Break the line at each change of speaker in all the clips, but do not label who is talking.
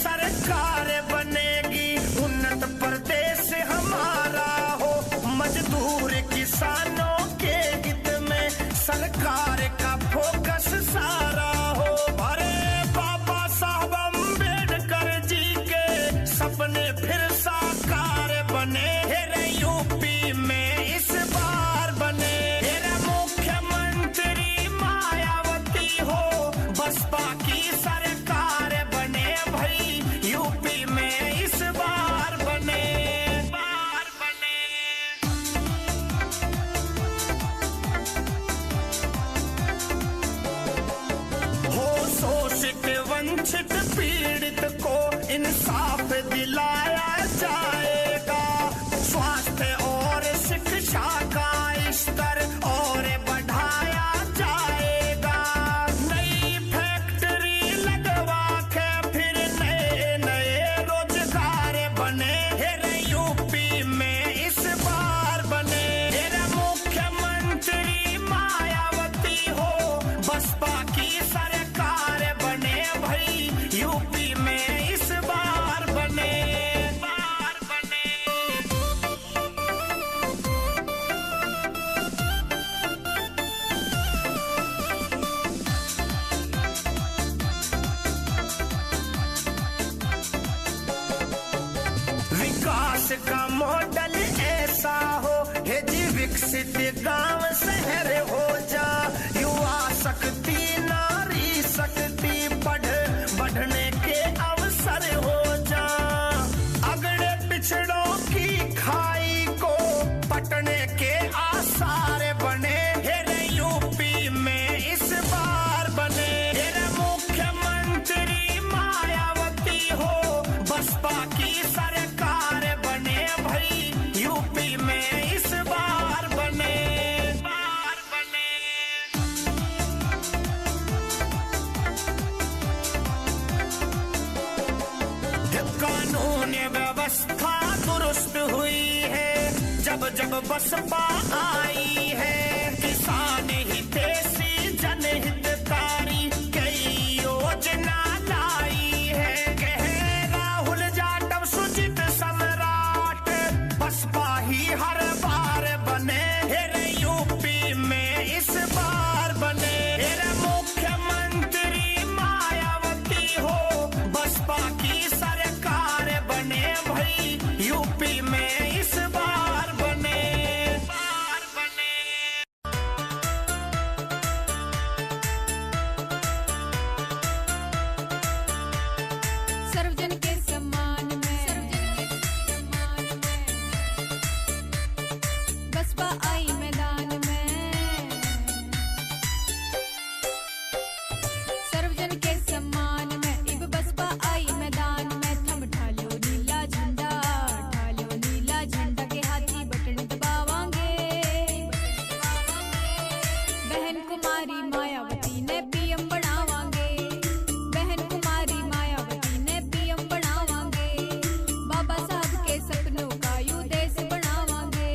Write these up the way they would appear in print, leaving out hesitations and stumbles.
सरकार बनेगी, उन्नत प्रदेश हमारा हो, मजदूर किसानों के हित में सरकार का फोकस सारा हो। अरे बाबा साहब अम्बेडकर जी के सपने फिर साकार बने, हेरे यूपी में इस बार बने, हेरे मुख्यमंत्री मायावती हो, बसपा की सरकार बने भाई, यूपी में इस बार बने। हो शोषित वंचित पीड़ित को इंसाफ दिलाया जाएगा, स्वास्थ्य और शिक्षा का स्तर और बढ़ाया जाएगा, नई फैक्ट्री लगवा के फिर नए नए रोजगार बने, हेरे यूपी में इस बार बने, हेरे मुख्यमंत्री मायावती हो, बसपा की सरकार बने भाई, यूपी में इस बार बने। विकास का मॉडल ऐसा हो, हे जी विकसित गांव शहर हो जा, युवा शक्ति नारी शक्ति बढ़ने के अवसर हो जा, अगड़े पिछड़ों की खाई को पटने के आसार बने, हेरे यूपी में इस बार बने, हेरे मुख्यमंत्री मायावती हो, बसपा की सरकार बने भाई, यूपी में इस बार बने। कानून व्यवस्था दुरुस्त हुई है, जब जब बसपा आई है, किसान हितैषी जनहितकारी कई योजना लाई है, कहे राहुल जाटव सुजित सम्राट, बसपा ही हर बार बने, हेरे यूपी में इस बार बने, हेरे मुख्यमंत्री मायावती हो, बसपा की सरकार बने भाई, यूपी में इस बार बने।
सर्वजन के सम्मान में बसपा आई मैदान में, सर्वजन के सम्मान में इब बसपा आई मैदान में, थम ढालो नीला झंडा, ढालो नीला झंडा के हाथी बटन दबावांगे, बहन कुमारी मायावती ने पीएम बनावांगे, बहन कुमारी मायावती ने पीएम बनावांगे, बाबा साहब के सपनों का यू देश बनावांगे।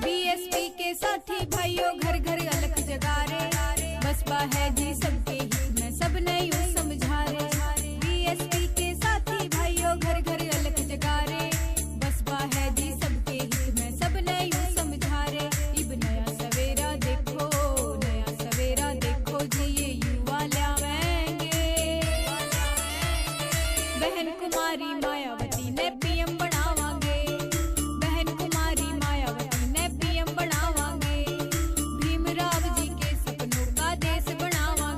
बीएसपी के साथी भाइयों घर घर अलख जगा रे, बसपा है जी सबके हित में सबने यूं समझा रे, बीएसपी के साथी भाइयों घर घर अलख जगा रे, बसपा है जी सबके हित में सबने यूं समझा रे, इब नया सवेरा देखो जी ये युवा लावेंगे, बहन कुमारी मायावती ने पीएम बनावांगे, बहन कुमारी मायावती ने पीएम बनावांगे, भीमराव जी के सपनों का देश बनावांगे।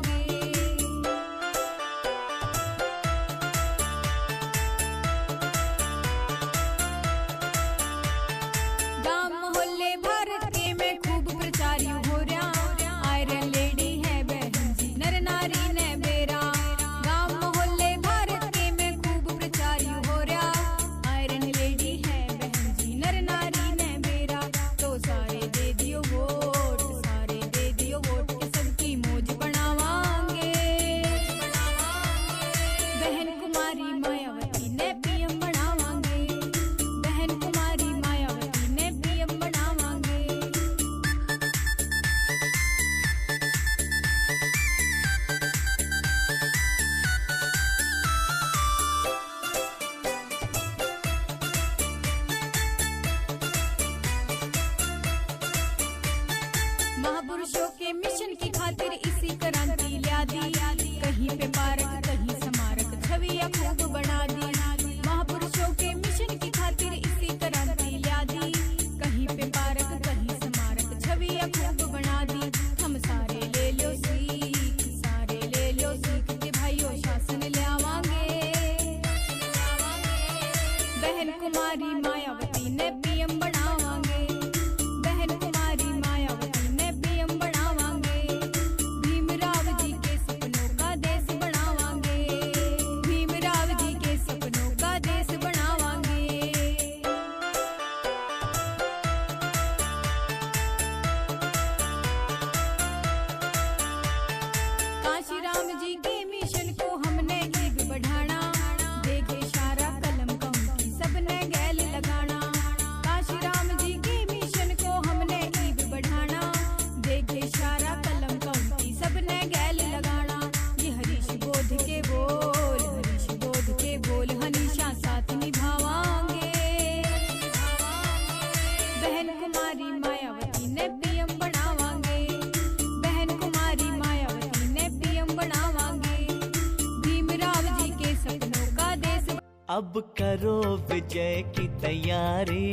अब करो विजय की तैयारी,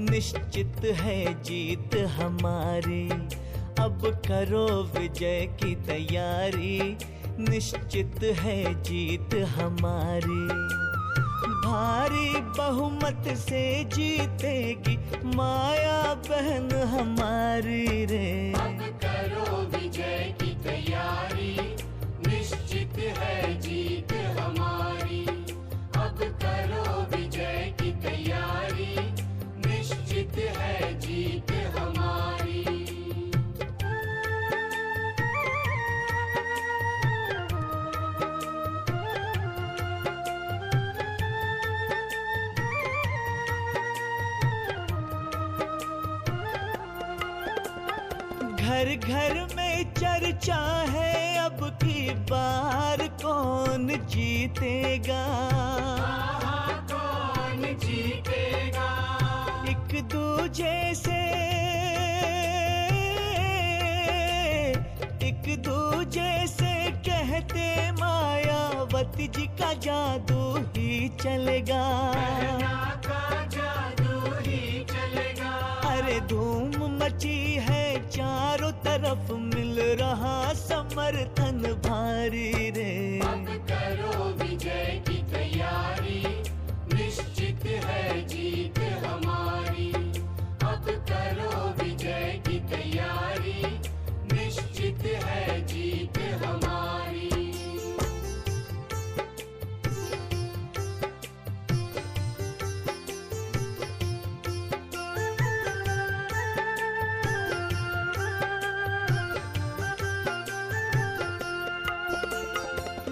निश्चित है जीत हमारी। अब करो विजय की तैयारी, निश्चित है जीत हमारी। भारी बहुमत से जीतेगी माया बहन हमारी रे।
अब करो विजय की तैयारी, निश्चित है जीत हमारी। अब करो विजय की तैयारी, निश्चित है जीत हमारी।
घर घर में चर्चा है अब की बार कौन जीतेगा।
कौन जीतेगा।
एक दूजे से कहते मायावती जी का जादू ही चलेगा।
का जादू ही चलेगा।
अरे धूम मची है चारों तरफ, मिल रहा समर्थन भारी रे।
अब करो विजय की तैयारी, निश्चित है जीत हमारी। अब करो विजय की तैयारी, निश्चित है जीत हमारी।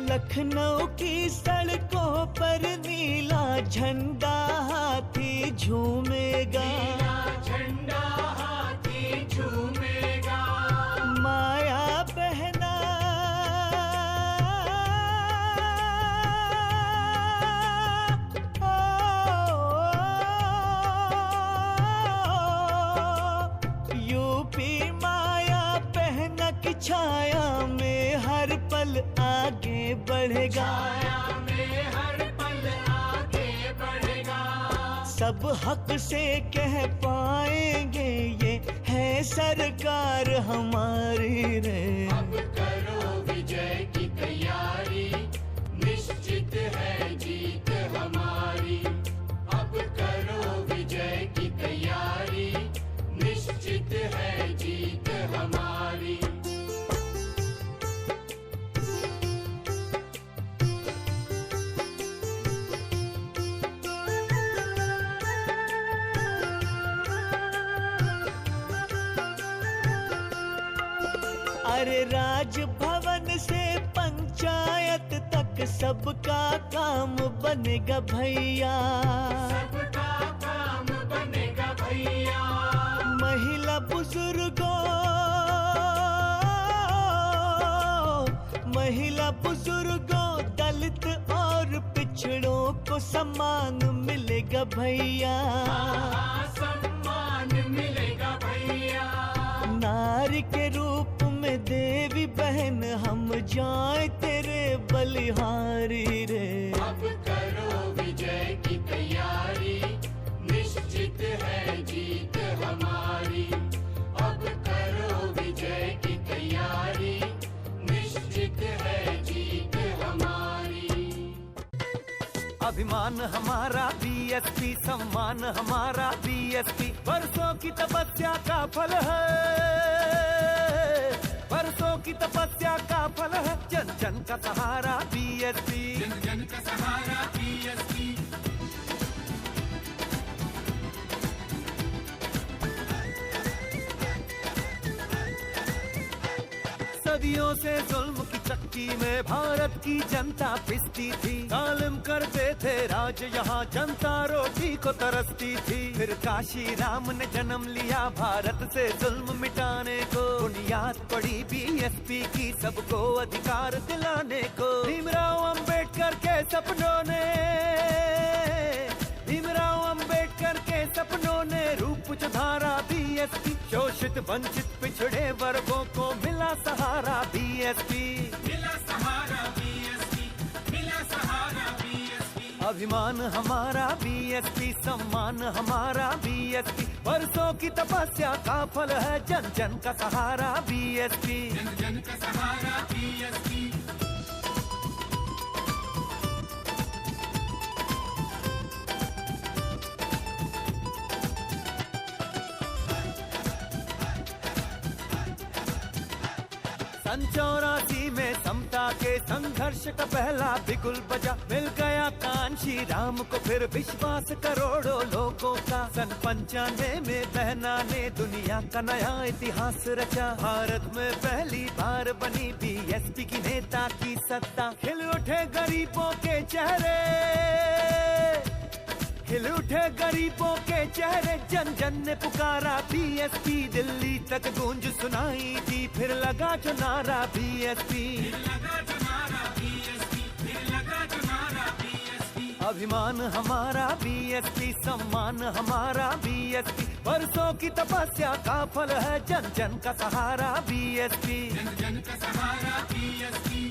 लखनऊ की सड़कों पर नीला झंडा हाथी झूमेगा।
झंडा हाथी झूमेगा।
माया बहना यूपी माया बहना की छाया में हर पल आगे बढ़ेगा।
छाया में हर पल आगे बढ़ेगा।
सब हक से कह पाएंगे ये है सरकार हमारी रे।
अब करो विजय की तैयारी, निश्चित है जीत हमारी। अब करो विजय की तैयारी, निश्चित है जीत हमारी।
अरे राजभवन से पंचायत तक सबका काम बनेगा भैया।
सबका काम बनेगा भैया।
महिला बुजुर्गों दलित और पिछड़ों को सम्मान मिलेगा भैया।
सम्मान मिलेगा भैया।
नारी के रूप में देवी बहन हम जाए तेरे बलिहारी रे।
अब करो विजय की तैयारी, निश्चित है जीत हमारी। अब करो विजय की तैयारी, निश्चित है जीत हमारी।
अभिमान हमारा बीएसपी, सम्मान हमारा बीएसपी। वर्षों की तपस्या का फल है, वर्षों की तपस्या का फल है। जन जन का सहारा बीएसपी,
जन जन का सहारा बीएसपी।
सदियों से जुल्म की चक्की में भारत की जनता पिसती थी। जालिम करते थे राज यहाँ, जनता रोटी को तरसती थी। फिर काशी राम ने जन्म लिया भारत से जुल्म मिटाने को। बुनियाद पड़ी बीएसपी की सबको अधिकार दिलाने को। भीमराव अंबेडकर के सपनों ने, भीमराव अंबेडकर के सपनों ने रूप धारा बीएसपी। शोषित वंचित पिछड़े वर्गों को मिला सहारा बीएसपी,
मिला सहारा बीएसपी, मिला सहारा बीएसपी।
अभिमान हमारा बीएसपी, सम्मान हमारा बीएसपी, बरसों की तपस्या का फल है जन जन का सहारा बीएसपी,
जन जन का सहारा बीएसपी।
सन 84 में समता के संघर्ष का पहला बिगुल बजा, मिल गया कांशी राम को फिर विश्वास करोड़ों लोगों का। सन 95 में बहना ने दुनिया का नया इतिहास रचा, भारत में पहली बार बनी बीएसपी की नेता की सत्ता। खिल उठे गरीबों के चेहरे, खिल उठे गरीबों के चेहरे, जन जन ने पुकारा बीएसपी, दिल्ली तक गूंज सुनाई दी फिर लगा जो नारा बीएसपी, अभिमान हमारा बीएसपी, सम्मान हमारा बीएसपी, बरसों की तपस्या का फल है जन जन का सहारा बीएसपी,
जन जन का सहारा बीएसपी।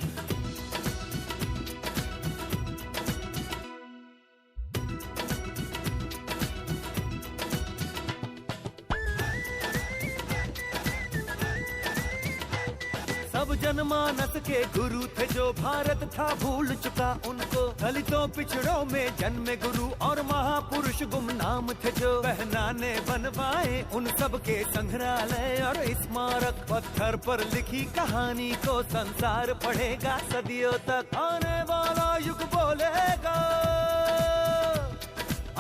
सब जनमानस के गुरु थे जो भारत था भूल चुका उनको, दलितों पिछड़ों में जन्मे गुरु और महापुरुष गुमनाम थे जो, बहना ने बनवाए उन सब के संग्रहालय और स्मारक, पत्थर पर लिखी कहानी को संसार पढ़ेगा सदियों तक। आने वाला युग बोलेगा,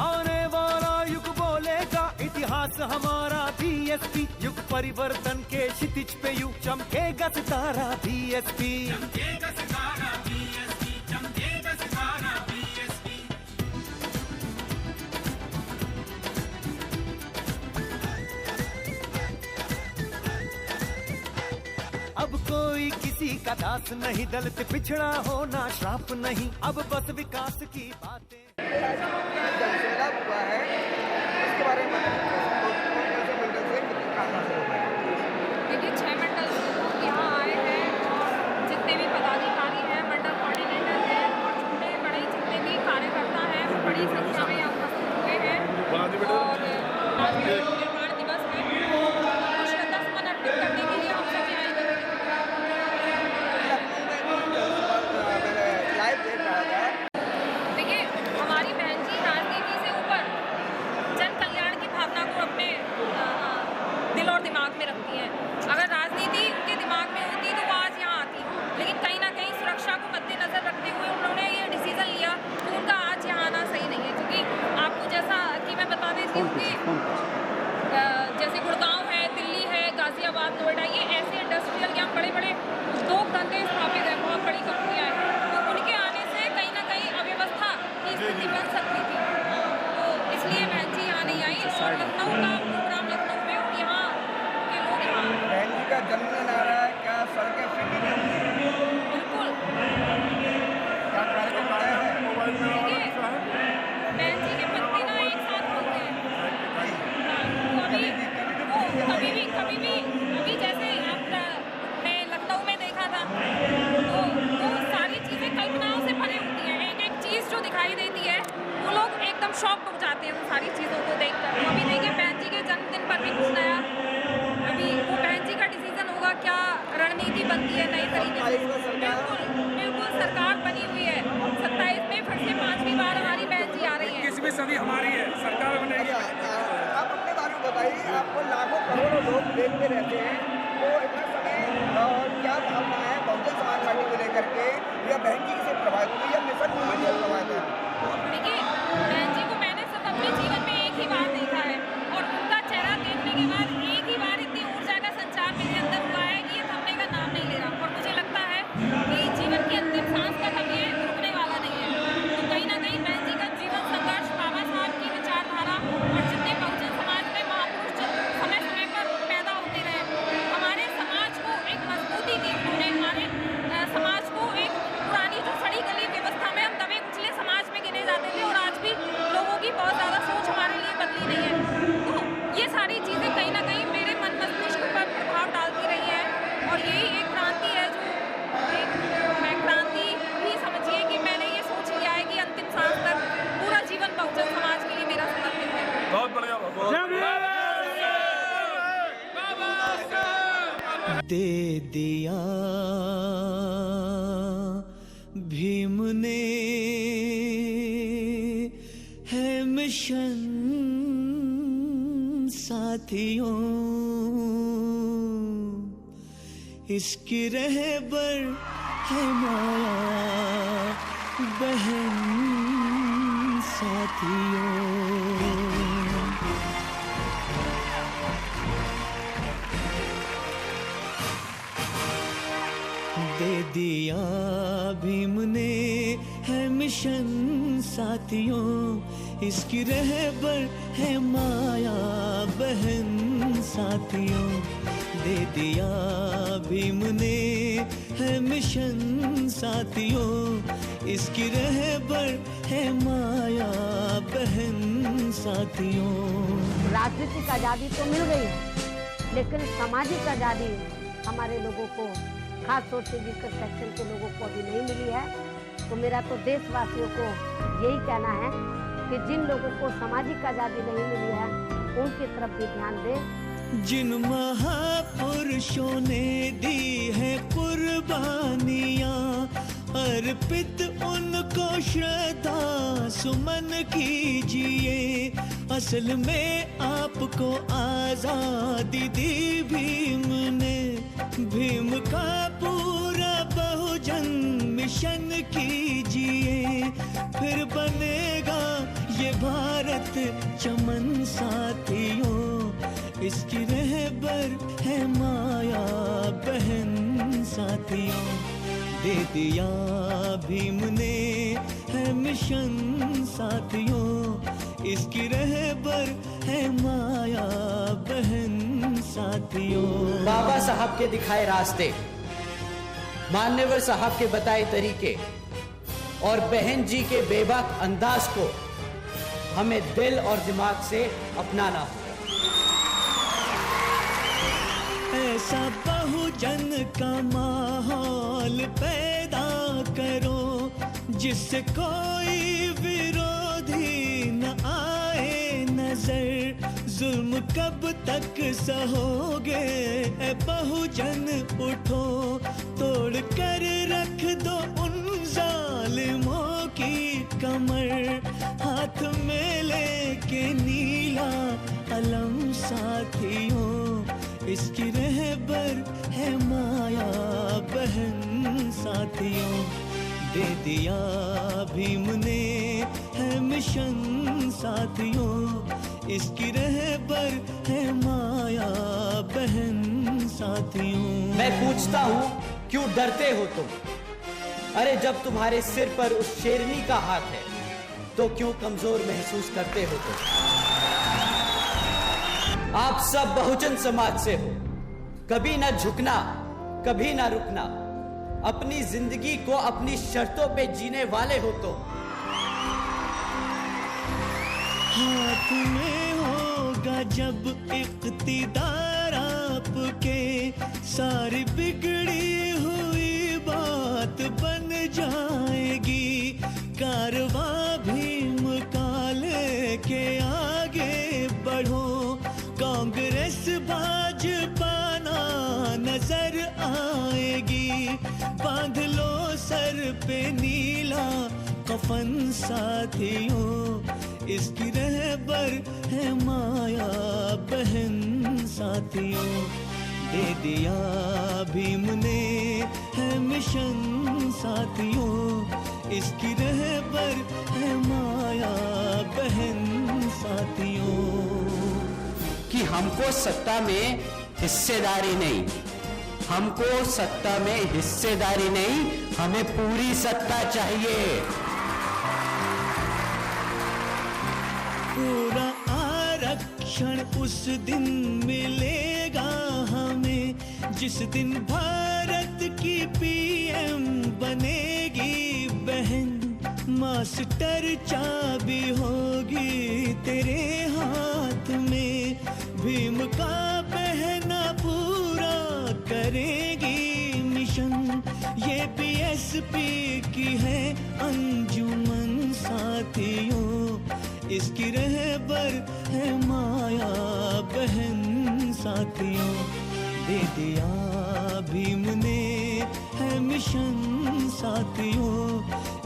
आने वाला युग बोलेगा, इतिहास हमारा बीएसपी, युग परिवर्तन के क्षितिज पे यू चमकेगा सितारा बीएसपी,
चमकेगा सितारा बीएसपी, चमकेगा सितारा बीएसपी।
अब कोई किसी का दास नहीं, दलित पिछड़ा होना श्राप नहीं, अब बस विकास की बातें।
जनसेवा हुआ है, इसके बारे में मंडल से कितनी कामना से हुआ है?
देखिए 6 मंडल यहाँ आए हैं और जितने भी पदाधिकारी हैं, मंडल कोऑर्डिनेटर हैं और छोटे बड़े जितने भी कार्यकर्ता हैं वो बड़ी संख्या में यहाँ उपस्थित हुए हैं और आज निर्माण दिवस में श्रद्धा सुमन अर्पित करने के लिए हम सभी आए हुए हैं।
लाइव देख रहा था,
देखिए हमारी बहन जी राजनीति से ऊपर जन कल्याण की भावना को अपने दिल और दिमाग में रखती हैं। अगर राजनीति उनके दिमाग में होती तो वो आज यहाँ आती, लेकिन कहीं ना कहीं सुरक्षा को मद्देनजर रखते हुए उन्होंने ये डिसीजन लिया कि उनका आज यहाँ आना सही नहीं है। क्योंकि आपको जैसा कि मैं बता देती हूँ कि जैसे गुड़गांव है, दिल्ली है, गाजियाबाद, नोएडा, ये ऐसे इंडस्ट्रियल यहाँ बड़े बड़े उद्योग धंधे स्थापित हैं, बहुत बड़ी कंपनियाँ हैं, तो उनके आने से कहीं ना कहीं अव्यवस्था की स्थिति बन सकती थी, तो इसलिए बहन जी यहाँ नहीं आई और लखनऊ का प्रोग्राम लखनऊ में और यहाँ के लोग यहाँ
बहन जी का जन्मदिन आ रहा है, क्या सड़कें फ्री नहीं होंगी?
बिल्कुल।
क्या कार्यक्रम आया है?
देखिए बहन जी के पत्नी ना एक साथ होते हैं, कभी भी अभी जैसे आपने लखनऊ में देखा था तो वो सारी चीज़ें कल्पनाओं से भरी होती हैं, एक एक चीज़ जो दिखाई देती है वो लोग एकदम शॉक हो जाते हैं उन सारी चीज़ों को देखकर। तो अभी देखिए बहन जी के जन्मदिन पर भी कुछ नया, अभी वो बहन जी का डिसीजन होगा, क्या रणनीति बनती है नई तरीके से। बिल्कुल बिल्कुल सरकार बनी हुई है, 27 में फिर से 5वीं बार हमारी बहन जी आ रही है।
इसमें सभी हमारी है, सरकार बनेगी।
आप अपने बारे में बताइए, आपको लाखों करोड़ों लोग देखते रहते हैं, तो इतना समय क्या भावना है बहुजन समाज पार्टी को लेकर के, या बहन जी से प्रभावित हुई या मिशन मूवमेंट से प्रभावित हुई?
देखिए बहन जी को मैंने सिर्फ अपने जीवन में एक ही बार देखा है और उनका चेहरा देखने के बाद एक ही बार इतनी ऊर्जा का संचार मेरे अंदर हुआ है कि ये थमने का नाम नहीं ले रहा और मुझे लगता है कि जीवन की अंतिम सांस तक अब ये रुकने वाला नहीं है। तो कहीं ना कहीं बहन जी का जीवन संघर्ष, बाबा साहब की विचारधारा और जितने बहुजन समाज में महापुरुष समय समय पर पैदा होते रहे, हमारे समाज को एक मजबूती दी उन्होंने, हमारे समाज को एक पुरानी जो सड़ी गली व्यवस्था
दे दिया भीम ने है मिशन साथियों, इसकी रहबर है माया बहन साथियों। दे दिया भीम ने है मिशन साथियों, इसकी रहबर है माया बहन साथियों। दे दिया भीम ने है मिशन साथियों, इसकी रहबर है माया बहन साथियों।
राजनीतिक आज़ादी तो मिल गई है, लेकिन सामाजिक आज़ादी हमारे लोगों को, खास तौर से जिसके सेक्शन के लोगों को अभी नहीं मिली है। तो मेरा तो देशवासियों को यही कहना है कि जिन लोगों को सामाजिक आज़ादी नहीं मिली है उनकी तरफ भी ध्यान दें।
जिन महापुरुषों ने दी है कुर्बानियाँ, अर्पित उनको श्रद्धा सुमन कीजिए। असल में आपको आजादी दी भीम ने, भीम का पूरा बहुजन मिशन कीजिए। फिर बनेगा ये भारत चमन साथियों, इसकी रहबर है माया बहन साथियों। दे दिया भीम ने है मिशन साथियों, इसकी रहबर है माया बहन साथियों।
बाबा साहब के दिखाए रास्ते, मान्यवर साहब के बताए तरीके और बहन जी के बेबाक अंदाज को हमें दिल और दिमाग से अपनाना होगा।
ऐसा बहुजन का माहौल पैदा करो जिससे कोई विरोधी न आए नजर। जुल्म कब तक सहोगे ए बहुजन, उठो तोड़ कर रख दो उन जालिमों की कमर। हाथ में लेके नीला अलम साथियों, इसकी रहबर है माया बहन साथियों। दे दिया भीम ने है मिशन साथियों, इसकी रहबर है माया बहन साथियों।
मैं पूछता हूँ क्यों डरते हो तुम? अरे जब तुम्हारे सिर पर उस शेरनी का हाथ है तो क्यों कमजोर महसूस करते हो तुम? आप सब बहुजन समाज से हो, कभी ना झुकना कभी ना रुकना, अपनी जिंदगी को अपनी शर्तों पे जीने वाले हो तो।
हाथ में होगा जब इख्तिदार आपके, सारी बिगड़ी हुई बात बन जाएगी। कारवां भीम का लेके आगे बढ़ो, कांग्रेस भाजपा ना नजर आएगी। बांध लो सर पे नीला कफन साथियों, इसकी रहबर है माया बहन साथियों। दे दिया भीम ने है मिशन साथियों, इसकी रहबर है माया बहन साथियों।
कि हमको सत्ता में हिस्सेदारी नहीं, हमको सत्ता में हिस्सेदारी नहीं, हमें पूरी सत्ता चाहिए।
पूरा आरक्षण उस दिन मिलेगा हमें, जिस दिन भारत की पीएम बनेगी बहन। मास्टर चाबी होगी तेरे हाथ में, भीम का बहना पूरा करेगी मिशन। ये बीएसपी की है अंजुमन साथियों, इसकी रहबर है माया बहन साथियों। दे दिया भीम ने है मिशन साथियों,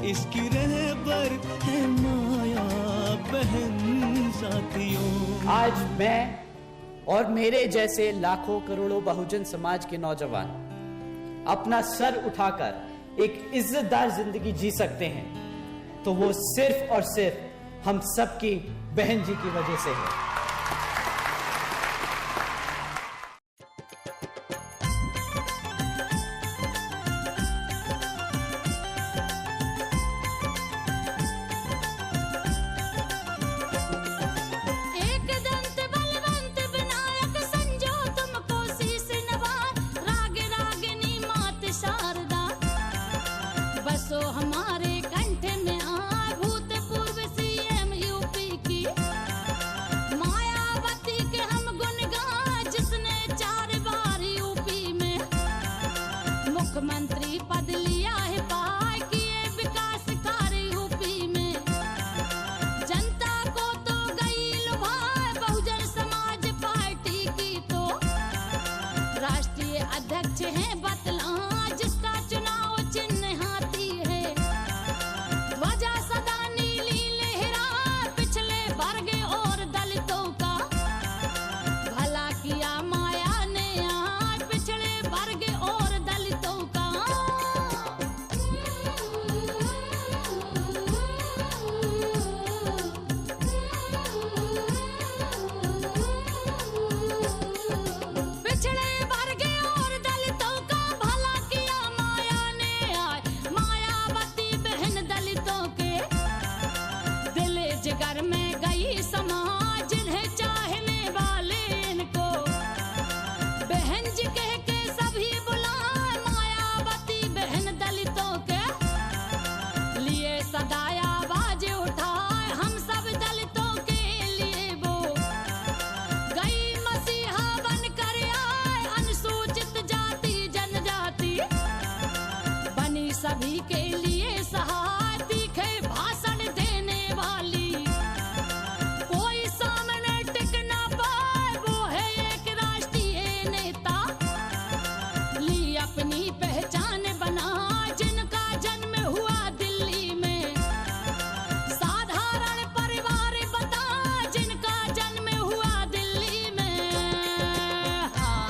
इसकी रहबर है माया बहन साथियों।
आज मैं और मेरे जैसे लाखों करोड़ों बहुजन समाज के नौजवान अपना सर उठाकर एक इज्जतदार जिंदगी जी सकते हैं तो वो सिर्फ और सिर्फ हम सबकी बहन जी की वजह से है।
मुख्यमंत्री पद लिया है पाए किए विकास कार्य यूपी में, जनता को तो गई लुभाए बहुजन समाज पार्टी की तो राष्ट्रीय अध्यक्ष हैं बतला जिसका चुनाव चिन्ह हाथी है, ध्वजा सदा नीली लहरा पिछले वर्ग और दलितों का भला किया माया ने आज पिछड़े वर्ग और दलितों का। पिछड़े वर्ग और दलितों का भला किया माया ने आज, मायावती बहन दलितों के दिल जिगर में गई समाज जिन्हें चाहने वाले इनको बहन जी कह के सभी बुलाए, मायावती बहन दलितों के लिए सदा आवाज उठाए, हम सब दलितों के लिए वो गई मसीहा बन कर आए, अनुसूचित जाति जनजाति बनी सभी के लिए सहाय, तीखे भाषण देने वाली कोई सामने टिक ना पाए, वो है एक राष्ट्रीय नेता ली अपनी पहचान बना, जिनका जन्म हुआ दिल्ली में, साधारण परिवार बता जिनका जन्म हुआ दिल्ली में। हाँ।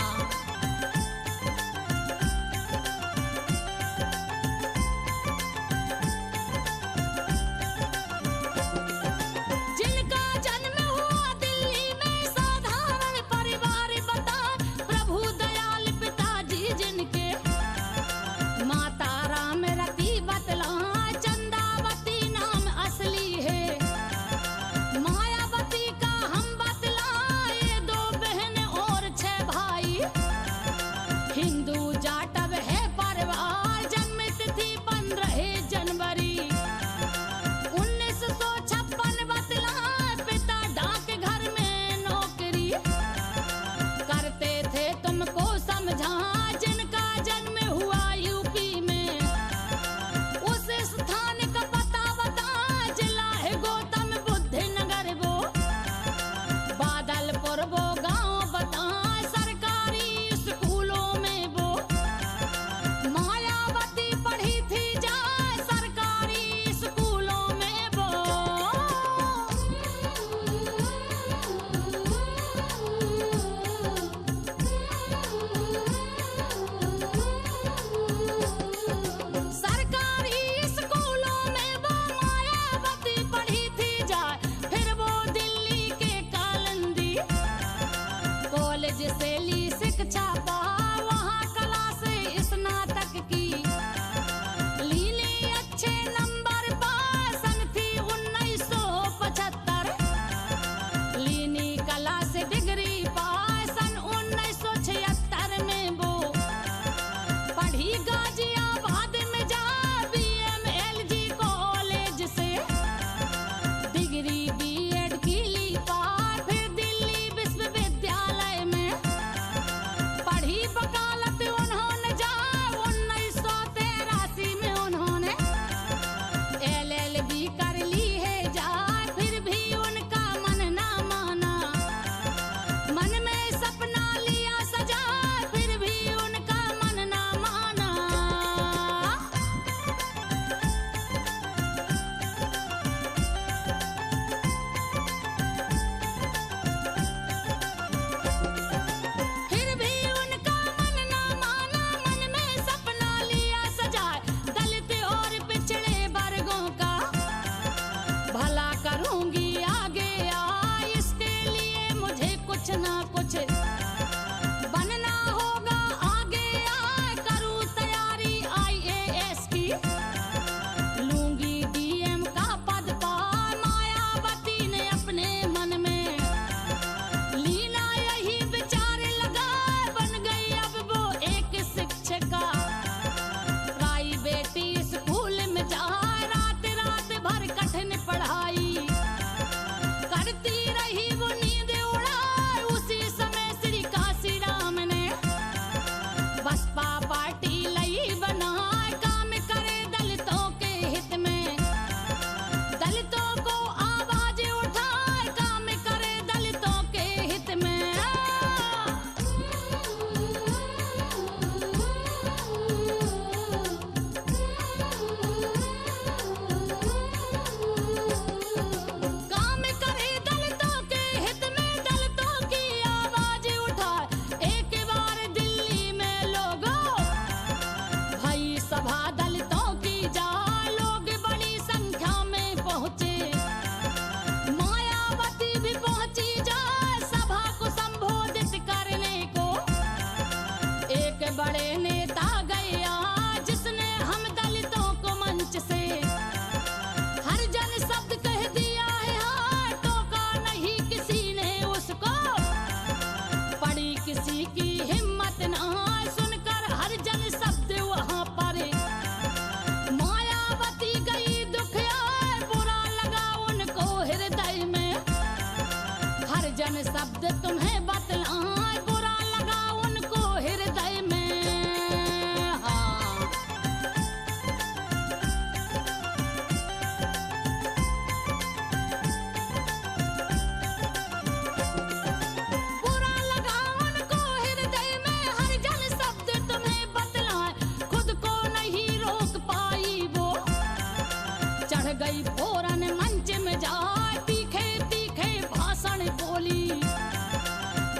गई फौरन मंच में जाए तीखे तीखे भाषण बोली।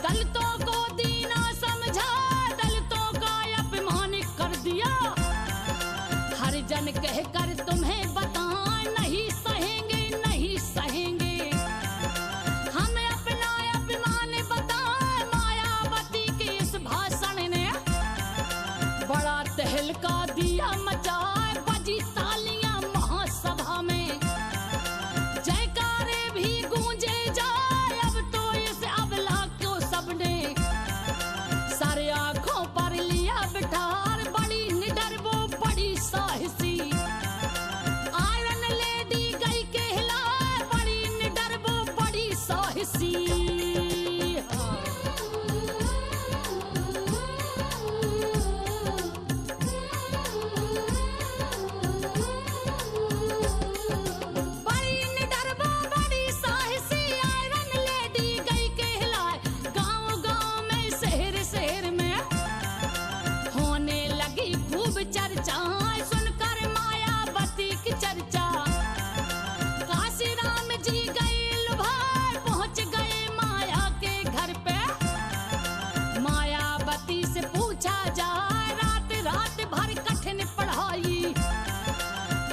दलितों को दीना समझा, दलितों का अपमान कर दिया। हरिजन कहकर तुम्हें बताएं नहीं सहेंगे, नहीं सहेंगे। हमें अपना अपमान बताएं। मायावती के इस भाषण ने बड़ा तहलका दिया मचाए। बजी तालियां महासभा में, जयकारे भी गूंजे जाए। अब तो इस अबला को सबने सारे आंखों पर लिया बिठार। बड़ी निडर वो बड़ी साहसी आयरन लेडी गई कहलाए। बड़ी निडर वो बड़ी साहसी। बड़ी निडर वो बड़ी साहसी आयरन लेडी गई कहलाए। गांव गांव में शहर शहर में होने लगी खूब चर्चाएं। सुनकर मायावती की चर्चा काशी राम जी गए लुभाए। पहुंच गए माया के घर पे। मायावती से पूछा जाए रात रात भर कठिन पढ़ाई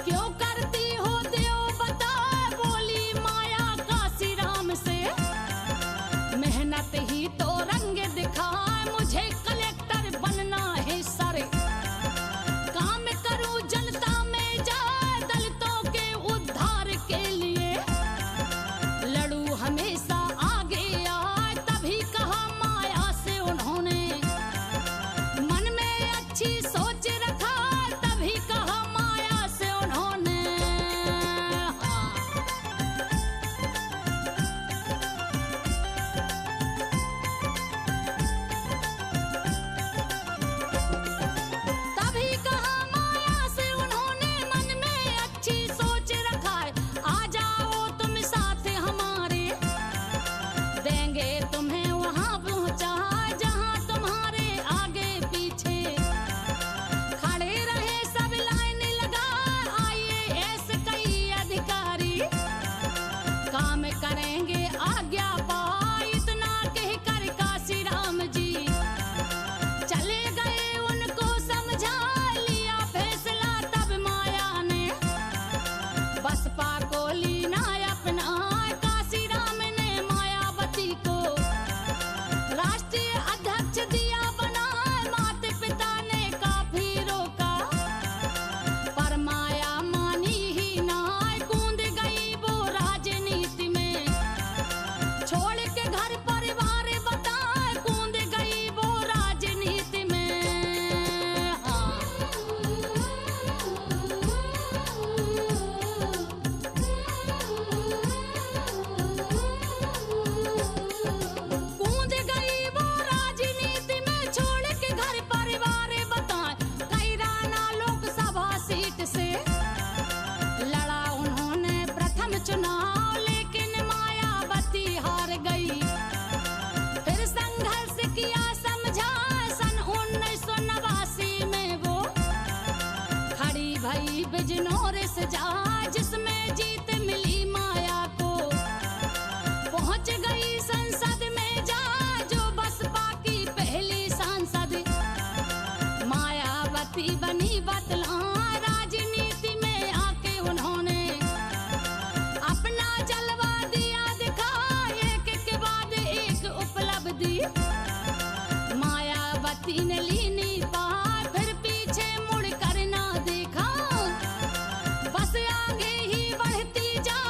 क्यों करती हो देव बता। बोली माया काशी राम से मेहनत ही तो रंग दिखाए। मुझे कलेक्टर बनना है सर, काम करूं जनता में जाए। दलितों के उद्धार के लिए लड़ू हमेशा आगे आए। तभी कहा माया से उन्होंने मन में अच्छी सोच रखा। तभी कहा माया से उन्होंने तभी कहा माया से उन्होंने मन में अच्छी सोच रखा है। आ जाओ तुम साथ हमारे, देंगे तुम्हें वहां पहुंचा जहां तुम्हारे आगे पीछे खड़े रहे सब लाइन लगा। आइए ऐसे कई अधिकारी काम करेंगे आज्ञा पाए। इतना कहकर काशी राम जी चले गए, उनको समझा लिया फैसला। तब माया ने बसपा को लीना अपना। काशी राम ने मायावती को राष्ट्रीय अध्यक्ष दिया बना। माता पिता ने काफी रोका पर माया मानी ही ना। कूद गई वो राजनीति में, छोड़ के घर परिवार बताए। कूद गई वो राजनीति में। कूद गई वो राजनीति में, छोड़ के घर परिवार बताए। कैराना लोकसभा सीट से लड़ा उन्होंने प्रथम चुनाव। लेकिन मायावती हार गई। फिर संघर्ष किया समझा। सन 1989 में वो खड़ी भई बिजनौर से जा, जिसमें जीत मिली माया को। पहुंच गई संसद में जा, जो बसपा की पहली सांसद। मायावती बनी बतला। राजनीति में आके उन्होंने अपना जलवा दिया दिखा। एक के बाद एक उपलब्धि मायावती ने लीनी पाए। फिर पीछे मुड़ कर ना देखा, बस आगे ही बढ़ती जा।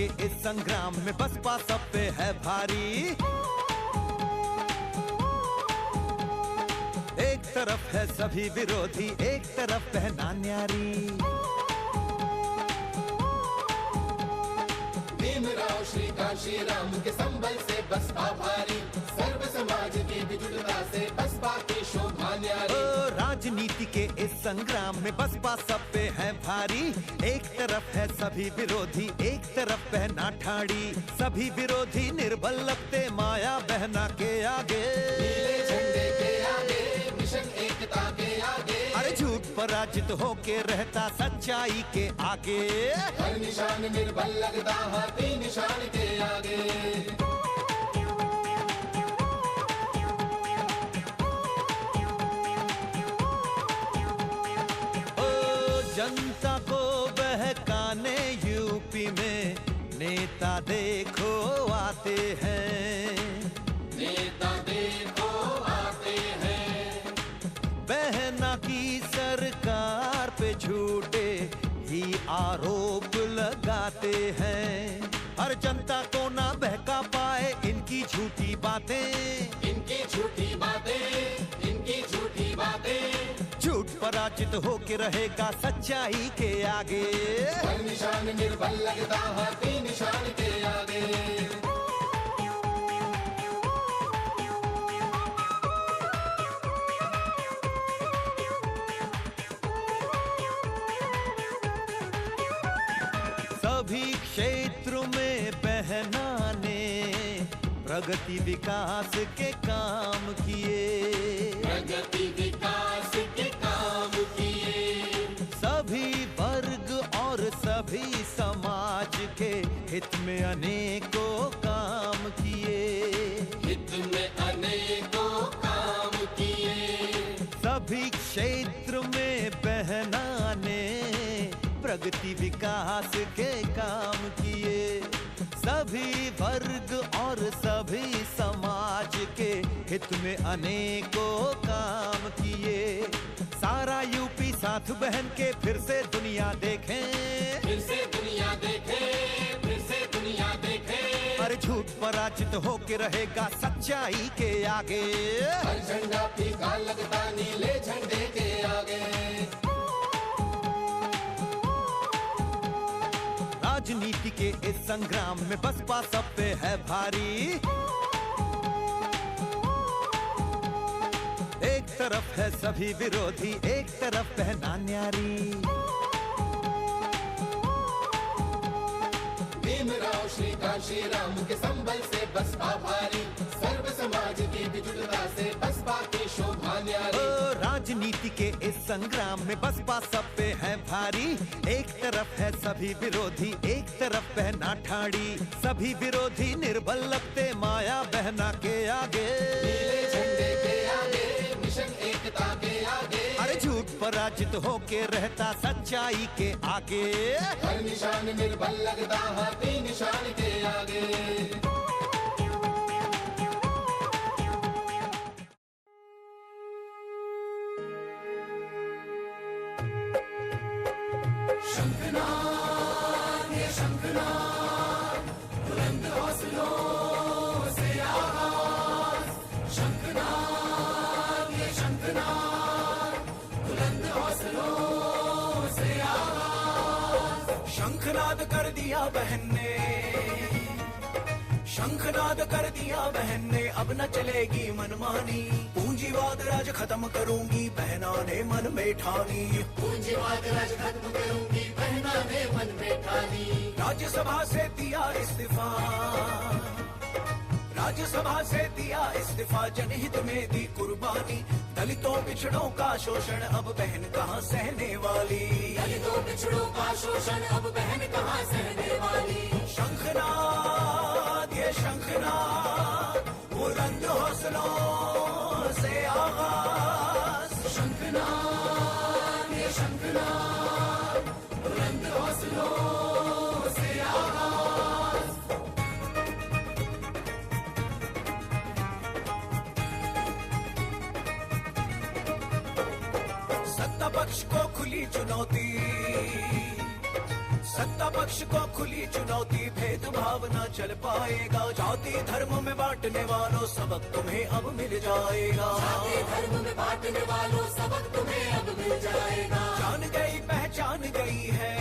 के इस संग्राम में बसपा सब पे है भारी। एक तरफ है सभी विरोधी, एक तरफ पहना न्यारी।
भीमराव श्रीकांत श्री राम के संबल से बसपा भारी, सर्व समाज की विजुड़ता से बसपा की शोभा न्यारी।
राजनीति के इस संग्राम में बसपा सब पे है भारी। एक तरफ है सभी विरोधी, एक तरफ पहना ठाड़ी। सभी विरोधी निर्बल लगते माया बहना के आगे,
नीले झंडे के आगे, मिशन एकता के आगे।
अरे झूठ पराजित होके रहता सच्चाई के आगे।
हर निशान निर्बल लगता हाथी निशान के आगे।
जनता को बहकाने यूपी में नेता देखो आते हैं,
नेता देखो आते हैं।
बहना की सरकार पे झूठे ही आरोप लगाते हैं। हर जनता को ना बहका पाए इनकी झूठी बातें,
इनकी झूठी बातें, इनकी झूठी बातें।
झूठ पराजित होके रहेगा सच्चाई के आगे।
हर निशान निर्बल लगता हाथी निशान के आगे।
सभी क्षेत्रों में बहना ने प्रगति विकास के काम किए,
प्रगति विकास के काम किए।
सभी वर्ग और सभी समाज के हित में अनेकों काम किए,
हित में अनेकों काम किए।
सभी क्षेत्र में बहना ने प्रगति विकास के काम किए। सभी वर्ग और सभी समाज के हित में अनेकों काम किए। सारा यूपी साथ बहन के फिर से दुनिया देखें,
फिर से दुनिया देखें, फिर से दुनिया देखें।
अरे झूठ पराजित होके रहेगा सच्चाई के आगे।
हर झंडा फीका लगता नीले झंडे के आगे।
राजनीति के इस संग्राम में बसपा सब पे है भारी। एक तरफ है सभी विरोधी, एक तरफ पहना न्यारी।
भीमराव श्रीकांत श्री राम के संबल से बसपा भारी, सर्व समाज की विजुड़ता से बसपा की शोभा न्यारी।
राजनीति के इस संग्राम में बसपा सब पे है भारी। एक तरफ है सभी विरोधी, एक तरफ पहना ठाड़ी। सभी विरोधी निर्बल लगते माया बहना के आगे,
नीले झंडे के आगे, मिशन एकता के आगे।
अरे झूठ पराजित होके रहता सच्चाई के आगे।
हर निशान निर्बल लगता हाथी निशान के आगे।
शंखनाद ये शंखनाद, बुलंद हौसलों से आगाज। शंखनाद ये शंखनाद, बुलंद हौसलों से आगाज।
शंखनाद कर दिया बहन ने, शंखनाद कर दिया बहन ने। अब न चलेगी मनमानी, पूंजीवाद राज खत्म करूंगी बहना ने मन में ठानी।
पूंजीवाद राज खत्म करूंगी बहना ने मन में ठानी।
राज्यसभा से दिया इस्तीफा, राज्यसभा से दिया इस्तीफा। जनहित में दी कुर्बानी, दलितों पिछड़ों का शोषण अब बहन कहाँ सहने वाली।
दलितों पिछड़ों का शोषण अब बहन कहाँ सहने वाली।
शंखनाद ये शंखनाद, बुलंद हौसलों से आगाज।
शंखनाद ये शंखनाद, बुलंद हौसलों से आगाज।
सत्ता पक्ष को खुली चुनौती, सत्ता पक्ष को खुली चुनौती, भेदभाव न चल पाएगा। जाति धर्म में बांटने वालों सबक तुम्हें अब मिल जाएगा।
जाति धर्म में बांटने वालों सबक तुम्हें अब मिल जाएगा।
जान गई पहचान गई है,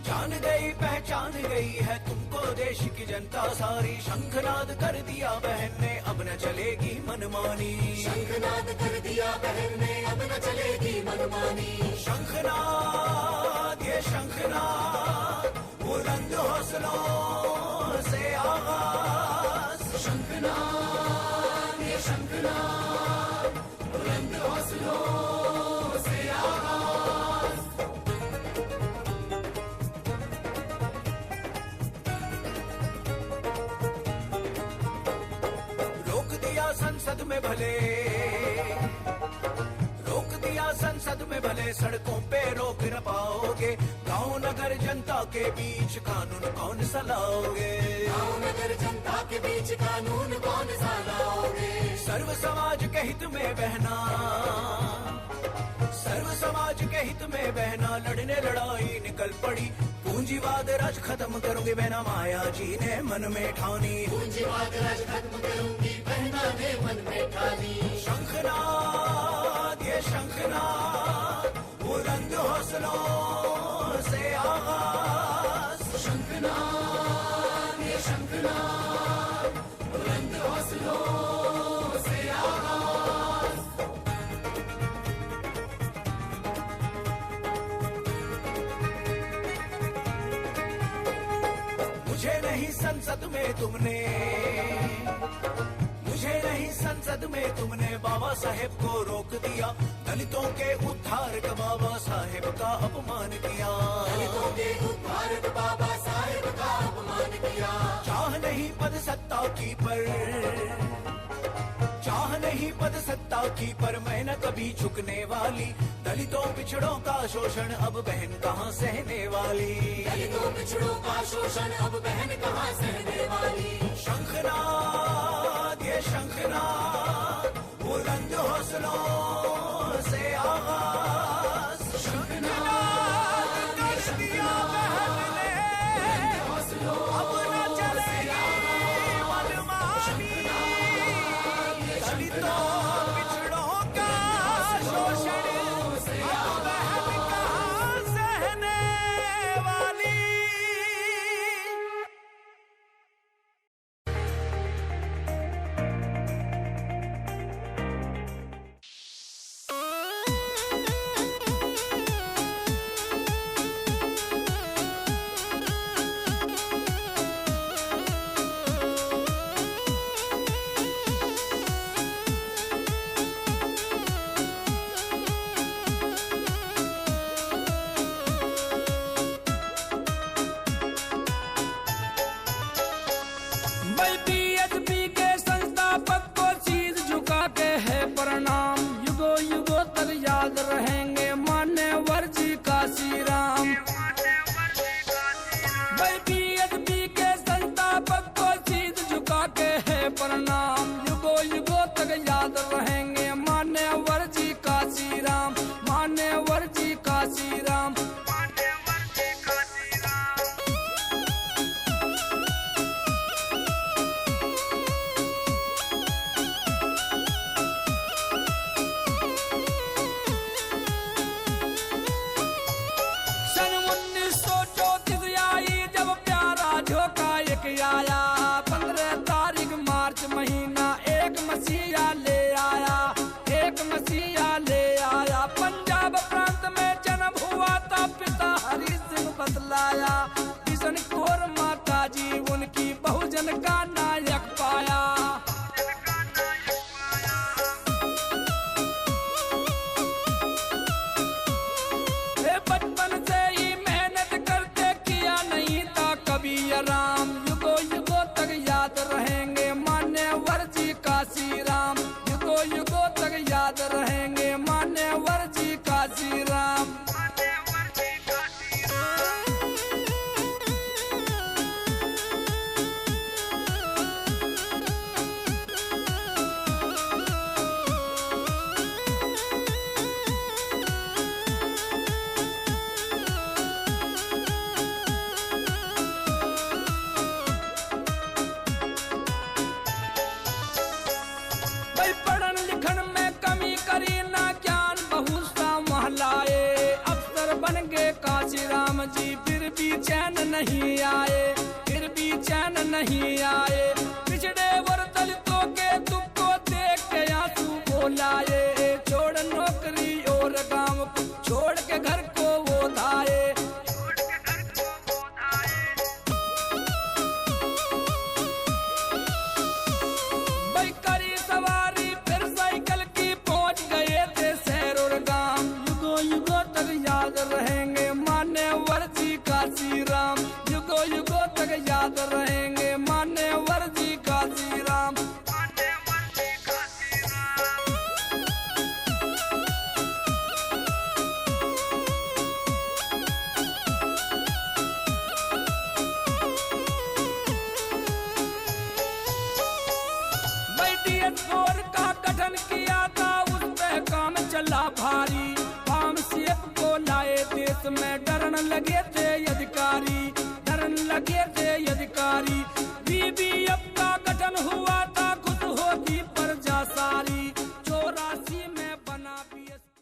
जान गई पहचान गई है तुमको देश की जनता सारी। शंखनाद कर दिया बहन ने, अब न चलेगी मनमानी।
शंखनाद कर दिया बहन ने, अब न चलेगी मनमानी।
शंखनाद ये शंखनाद बुलंद हौसलों से आगाज।
शंखनाद ये शंखनाद बुलंद हौसलों से आगाज।
रोक दिया संसद में भले, रोक दिया संसद में भले, सड़कों पे रोक न पाओगे। गांव नगर जनता के बीच कानून कौन सा लाओगे?
गांव नगर जनता के बीच कानून कौन सा लाओगे?
सर्व समाज के हित में बहना, सर्व समाज के हित में बहना, लड़ने लड़ाई निकल पड़ी। पूंजीवाद राज खत्म करोगे बहना, माया जी ने मन में ठानी।
पूंजीवाद राज खत्म करूंगी बहना ने मन में ठानी।
शंखनाद ये शंखनाद बुलंद हौसलों से आगाज।
शंखनाद ये शंखनाद बुलंद हौसलों से आगाज।
मुझे नहीं संसद में तुमने, मुझे नहीं संसद में तुमने बाबा साहेब को रोक दिया। दलितों के उद्धारक बाबा साहेब का अपमान किया।
दलितों के उद्धारक बाबा साहेब का अपमान किया।
चाह नहीं पद सत्ता की पर, चाह नहीं पद सत्ता की पर, मैं न कभी झुकने वाली। दलितों पिछड़ों का शोषण अब बहन कहाँ सहने वाली।
दलितों पिछड़ों का शोषण अब बहन कहाँ सहने वाली।
शंखनाद ये शंखनाद बुलंद हौसलों से आगाज। शंखनाद कर दिया बहन ने, अब न चलेगी मनमानी। दलितों पिछड़ों का शोषण अब बहन कहाँ सहने वाली।
बीएचपी के संस्थापक को शीश झुका के है प्रणाम। युगों युगों तक याद रहेंगे मान्यवर जी काशी राम। बीएचपी के संस्थापक को शीश झुका के है प्रणाम। युगों युगों तक याद रहेंगे मान्यवर जी काशी राम, मान्यवर जी काशी राम। सन 1934 आई जब प्यारा झोंका एक आया। 15 तारीख मार्च महीना एक मसीहा ले आया, एक मसीहा ले आया। पंजाब प्रांत में जन्म हुआ था पिता हरि सिंह बतलाया। किशन कौर माता जी उनकी बहुजन का नायक पाया। बचपन से ही मेहनत करते किया नहीं था कभी आराम। युगों युगों तक याद रहेंगे मान्यवर जी काशी राम। काशी राम जी, फिर भी चैन नहीं आए, फिर भी चैन नहीं आए। पिछड़े वर्ग दलितों के दुख को देख के आंसू बोलाए, छोड़ नौकरी और गांव को, छोड़ के घर को वो धाए। भाई करी सवारी फिर साइकिल की, पहुंच गए थे शहर और गांव। युगों युगों तक याद रहेंगे मान्यवर जी काशी राम, युगों युगों तक याद रहेंगे मान्यवर जी काशी राम। DS4 का गठन किया था, उस पे काम चला भारी। फार्म शेप को लाए देश में, डरन लगे थे अधिकारी, डरन लगे थे